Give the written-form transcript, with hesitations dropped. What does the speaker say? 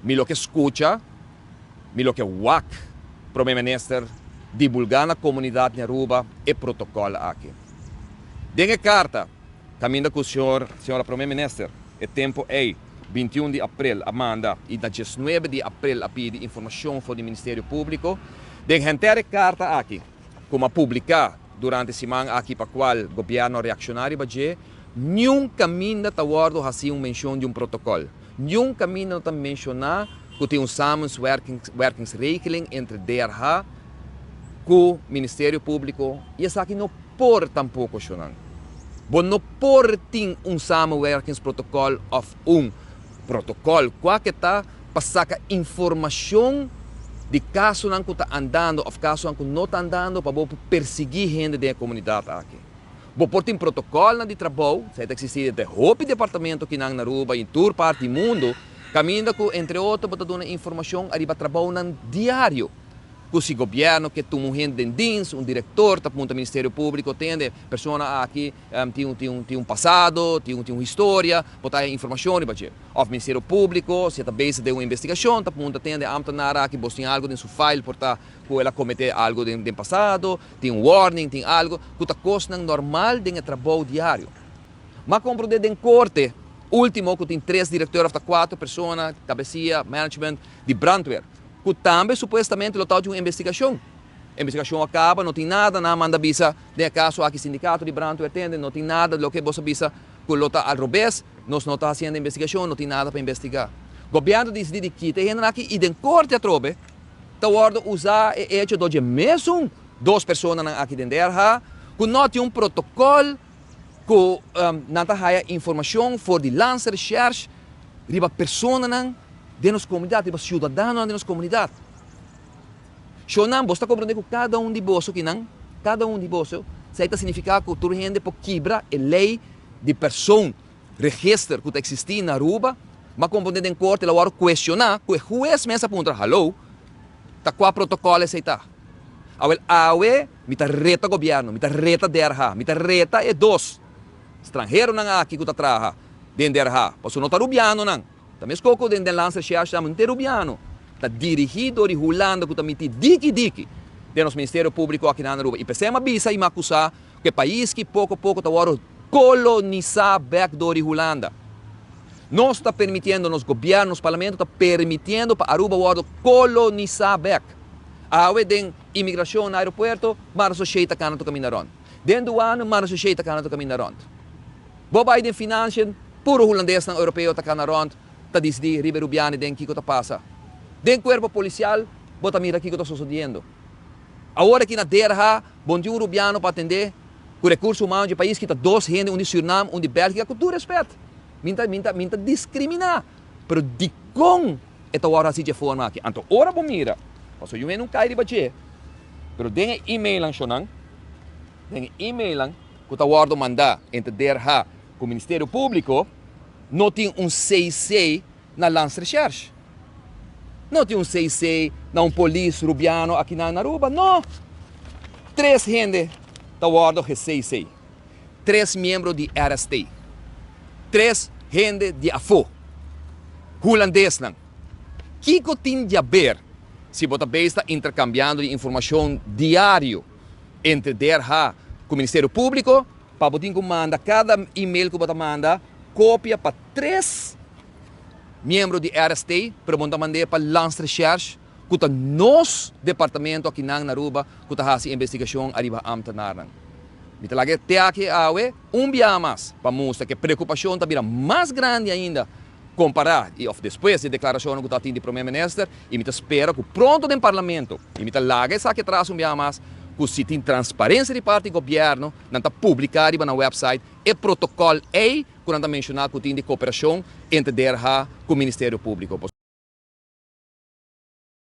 mi lo que escucha, mi lo que WAC, Primeiro Minister, divulgar na comunidade na Aruba e protocolo aqui. Dengue carta, caminho com o senhora Primeiro Minister, é tempo é 21 de abril, Amanda, e na 19 de abril, a pedir informação para o Ministério Público. Dengue entere carta aqui, como a publicar durante a semana aqui para qual o governo reacionário vai dizer, nenhum caminho está guardado assim uma menção de protocolo. Nenhum caminho está mencionar que tem samenwerkingsregeling entre DRH com o Ministério Público e essa aqui não por tampouco chorar. Bom, não por ter samenwerkingsprotocolo ou protocolo, qual que está para sacar informação de caso não está andando ou caso não está andando para perseguir gente da comunidade aqui. Bom, por ter protocolo de trabalho, se existe de roupa departamento que na Aruba em toda parte do mundo, caminha com, entre outros, para dar informação arriba trabalho diário. Com o governo que tem um gente de DINS, um diretor, tá do Ministério Público, tem pessoa aqui tem um passado, tem uma história, botar informação para dizer. O Ministério Público, se está base de uma investigação, tá tem amtanara que tem algo em seu file, por que ela cometeu algo no passado, tem um warning, tem algo, que está coisa normal de trabalho diário. Mas como em corte, último, que tem 3 diretores, 4 pessoas, cabecia, management, de brandweer. Que também, supostamente, lo tal de uma investigação. A investigação acaba, não tem nada, não manda visa de caso aqui sindicato de Branto atende, não tem nada do que você visa que lo está ao revés, nós não está fazendo investigação, não tem nada para investigar. O governo decide que tem gente aqui e de corte a trobe, está usar e hecho de mesmo 2 pessoas aqui dentro da que não tem um protocolo que não tem informação for de lança research, riba pessoa de nossa comunidade, de cidadãos de nossa comunidade. Se não, você está compreendendo que cada de vocês, cada de vocês, isso significa que toda gente pode quebrar a lei de pessoa, registro que existe na Aruba, mas compreendendo em corte, ela vai questionar, que o juiz mesmo aponta, hello, está qual protocolo esse está? Awe, me está reta governo, me está reta DRH, me está reta é 2. Estrangeiro não aqui que está trabalhando, dentro DRH, porque não está rubiano não. Também escoco dentro da lança cheia não tem rubiano. Está dirigido e rolando que também tem diki dentro do Ministério Público aqui na Aruba. E pensamos a bisa e me acusar que o país que pouco a pouco está colonizar back do Holanda. Nós está permitindo, nos governos, nos parlamentos, está permitindo para Aruba colonizar back. A de imigração no aeroporto, mas o cheita cana do caminho dentro do ano, mas o cheita cana do caminho Bobai de financian, puro holandês na europeu está cana está decidindo Ribeiro Biane den que está passa. Den cuerpo policial, bota mira aqui que está sucedendo. Agora que na terra, bom dia rubiano para atender, o recurso humano de país que está 2 gente, um de Suriname, um de Bélgica, com todo respeito. Minta discriminar. Pero de com esta hora assim de forma aqui. Então, ora bom mira, passo eu não cai de bater. Pero den e-mail ang sionan, den e-mail ang que está guardo mandar entre DRH com o Ministério Público, não tem um CIC na Lança Research. Não tem um CIC na polícia rubiano aqui na Aruba. Não. 3 gente da guarda de CIC. 3 membros de RST. 3 gente de AFO. Holandês não. Que tem de haver se você está intercambiando informação diário entre DRH com o Ministério Público, para você mandar cada e-mail que você manda, cópia para 3 membros de RST, para você mandar para Lança Research, que está nosso departamento aqui na Aruba, que está fazendo investigação arriba a Amtanaran. Então, até aqui, dia mais, para mostrar que a preocupação está mais grande ainda, comparar, e depois da declaração que está tendo o Primeiro Ministro, e me espera que pronto no Parlamento, e me larga essa que traz dia mais, que se tem transparência de parte do governo, não está publicado na website, e protocolo que não está mencionado que tem de cooperação entre DRH com o Ministério Público.